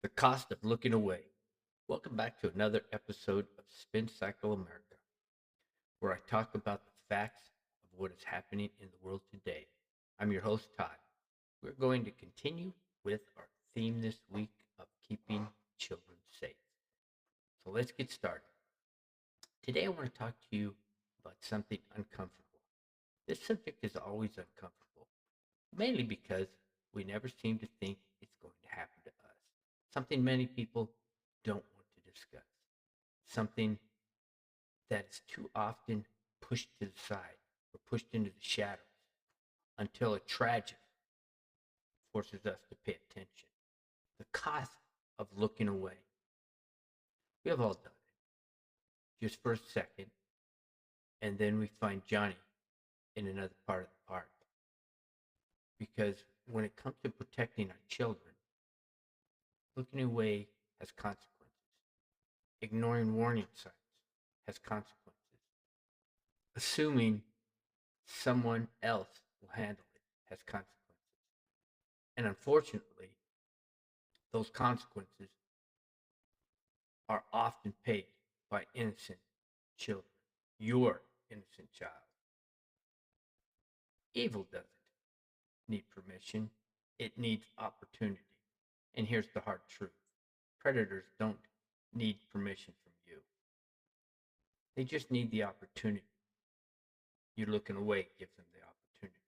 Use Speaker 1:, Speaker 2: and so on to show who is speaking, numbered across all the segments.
Speaker 1: The cost of looking away. Welcome back to another episode of Spin Cycle America, where I talk about the facts of what is happening in the world today. I'm your host, Todd. We're going to continue with our theme this week of keeping children safe. So let's get started. Today, I want to talk to you about something uncomfortable. This subject is always uncomfortable, mainly because we never seem to think it's going to happen to us. Something many people don't want to discuss. Something that is too often pushed to the side or pushed into the shadows until a tragedy forces us to pay attention. The cost of looking away. We have all done it, just for a second, and then we find Johnny in another part of the park. Because when it comes to protecting our children, looking away has consequences. Ignoring warning signs has consequences. Assuming someone else will handle it has consequences. And unfortunately, those consequences are often paid by innocent children. Your innocent child. Evil doesn't need permission, it needs opportunity. And here's the hard truth: predators don't need permission from you, they just need the opportunity. You looking away gives them the opportunity.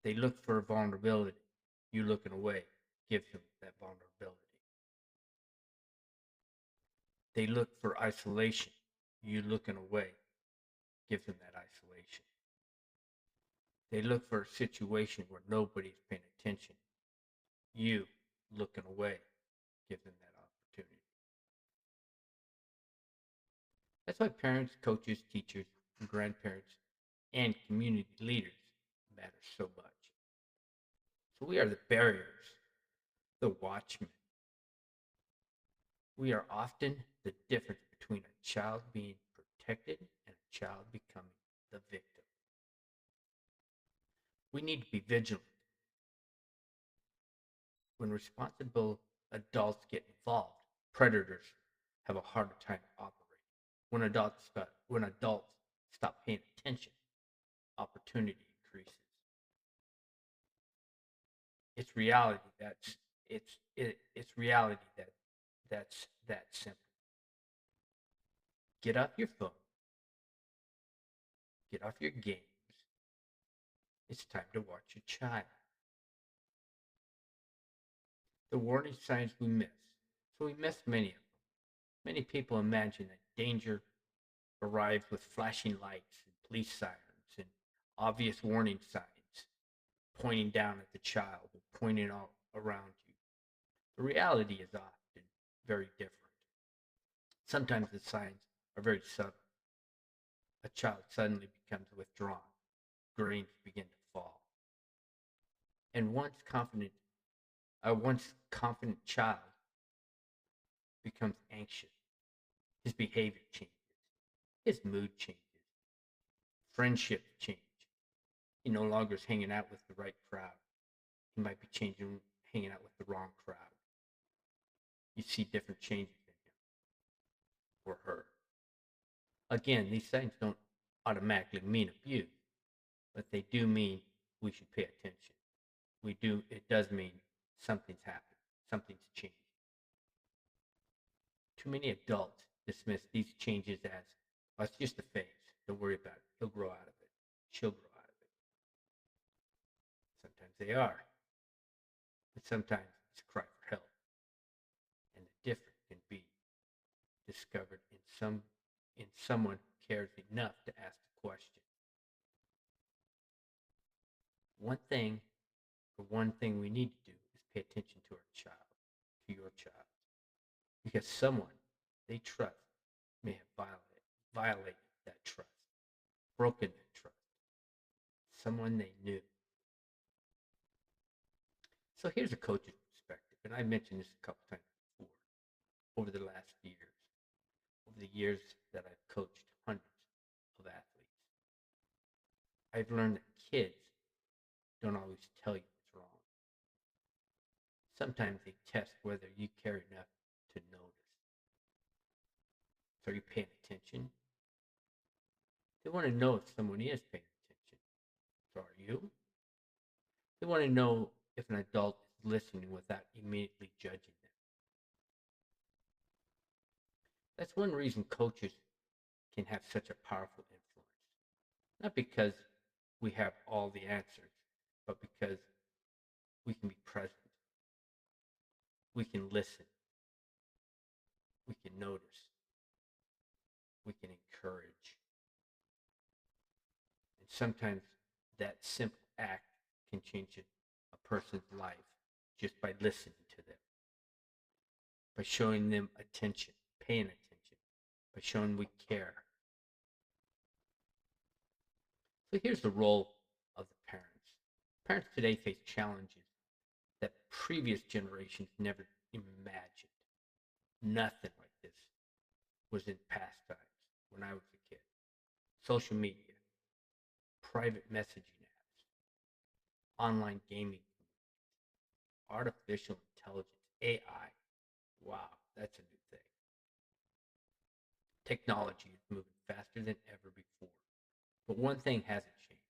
Speaker 1: They look for a vulnerability. You looking away gives them that vulnerability. They look for isolation. You looking away gives them that isolation. They look for a situation where nobody's paying attention. You looking away gives them that opportunity. That's why parents, coaches, teachers, grandparents, and community leaders matter so much. So we are the barriers, the watchmen. We are often the difference between a child being protected and a child becoming the victim. We need to be vigilant. When responsible adults get involved, predators have a harder time operating. When adults stop paying attention, opportunity increases. It's reality it's reality that's that simple. Get off your phone, get off your games. It's time to watch your child. The warning signs we miss. So we miss many of them. Many people imagine that danger arrives with flashing lights and police sirens and obvious warning signs pointing down at the child or pointing all around you. The reality is often very different. Sometimes the signs are very subtle. A child suddenly becomes withdrawn, grains begin to fall, and a once confident child becomes anxious. His behavior changes, his mood changes, friendships change. He no longer is hanging out with the right crowd. He might be hanging out with the wrong crowd. You see different changes in him or her. Again, these signs don't automatically mean abuse, but they do mean we should pay attention. It does mean something's happened, something's changed. Too many adults dismiss these changes as, oh, it's just a phase. Don't worry about it. He'll grow out of it. She'll grow out of it. Sometimes they are, but sometimes it's a cry for help. And the difference can be discovered in someone who cares enough to ask the question. One thing we need to do is pay attention to our child, to your child, because someone they trust may have violated that trust, broken that trust, someone they knew. So here's a coach's perspective, and I mentioned this a couple times before. Over the last years, over the years that I've coached hundreds of athletes, I've learned that kids don't always tell you what's wrong. Sometimes they test whether you care enough to notice. So are you paying attention? They want to know if someone is paying attention. So are you? They want to know if an adult is listening without immediately judging them. That's one reason coaches can have such a powerful influence. Not because we have all the answers, but because we can be present. We can listen. We can notice. We can encourage. And sometimes that simple act can change a person's life just by listening to them, by showing them attention, paying attention, by showing we care. So here's the role of the parents. Parents today face challenges that previous generations never imagined. Nothing like this was in past times when I was a kid. Social media, private messaging apps, online gaming, artificial intelligence, AI. Wow, that's a new thing. Technology is moving faster than ever before. But one thing hasn't changed.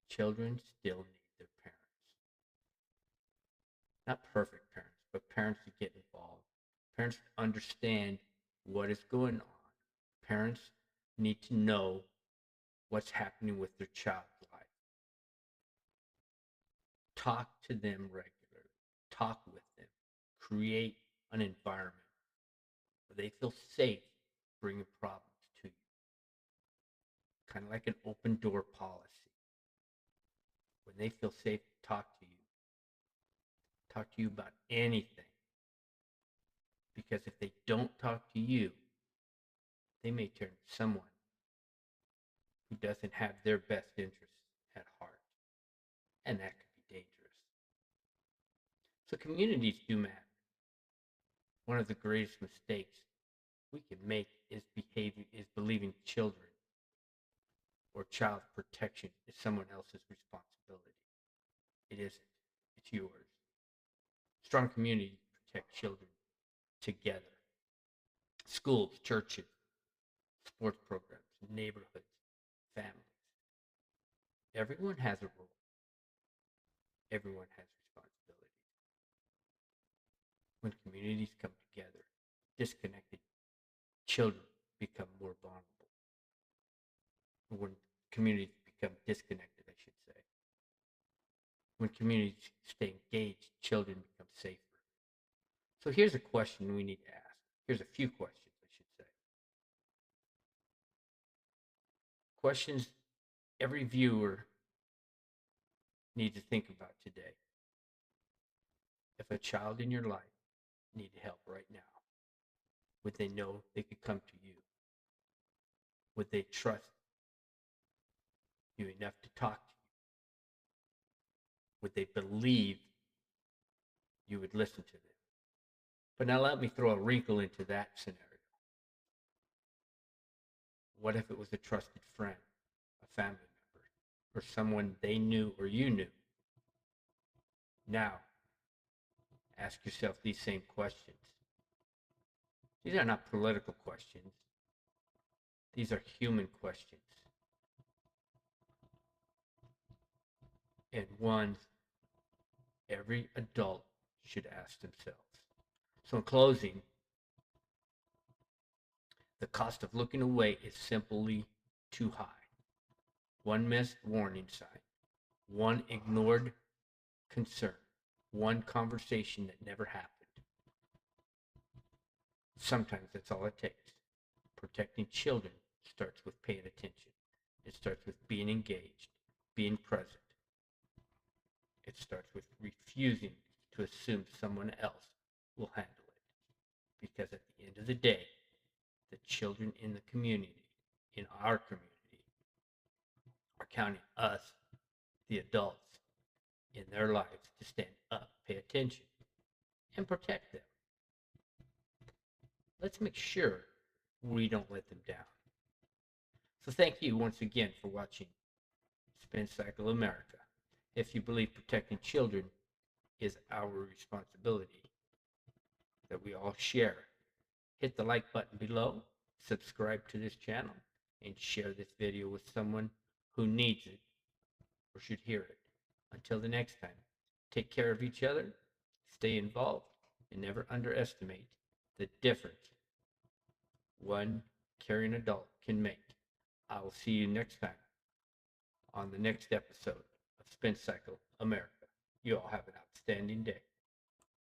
Speaker 1: Children still need their parents. Not perfect parents, but parents who get involved. Parents understand what is going on. Parents need to know what's happening with their child's life. Talk to them regularly. Talk with them. Create an environment where they feel safe bringing problems to you. Kind of like an open door policy. When they feel safe to talk to you about anything. Because if they don't talk to you, they may turn to someone who doesn't have their best interests at heart. And that could be dangerous. So communities do matter. One of the greatest mistakes we can make is believing children or child protection is someone else's responsibility. It isn't. It's yours. Strong communities protect children together. Schools, churches, sports programs, neighborhoods, families. Everyone has a role. Everyone has responsibilities. When communities come together, disconnected children become more vulnerable. When communities become disconnected, I should say. When communities stay engaged, children become safer. So here's a question we need to ask. Here's a few questions, I should say. Questions every viewer needs to think about today. If a child in your life needed help right now, would they know they could come to you? Would they trust you enough to talk to you? Would they believe you would listen to them? But now let me throw a wrinkle into that scenario. What if it was a trusted friend, a family member, or someone they knew or you knew? Now, ask yourself these same questions. These are not political questions. These are human questions. And ones every adult should ask themselves. So in closing, the cost of looking away is simply too high. One missed warning sign, one ignored concern, one conversation that never happened. Sometimes that's all it takes. Protecting children starts with paying attention. It starts with being engaged, being present. It starts with refusing to assume someone else will handle it. Because at the end of the day, the children in the community, in our community, are counting us, the adults, in their lives to stand up, pay attention, and protect them. Let's make sure we don't let them down. So thank you once again for watching Spin Cycle America. If you believe protecting children is our responsibility that we all share. Hit the like button below, subscribe to this channel, and share this video with someone who needs it or should hear it. Until the next time, take care of each other, stay involved, and never underestimate the difference one caring adult can make. I will see you next time on the next episode of Spin Cycle America. You all have an outstanding day.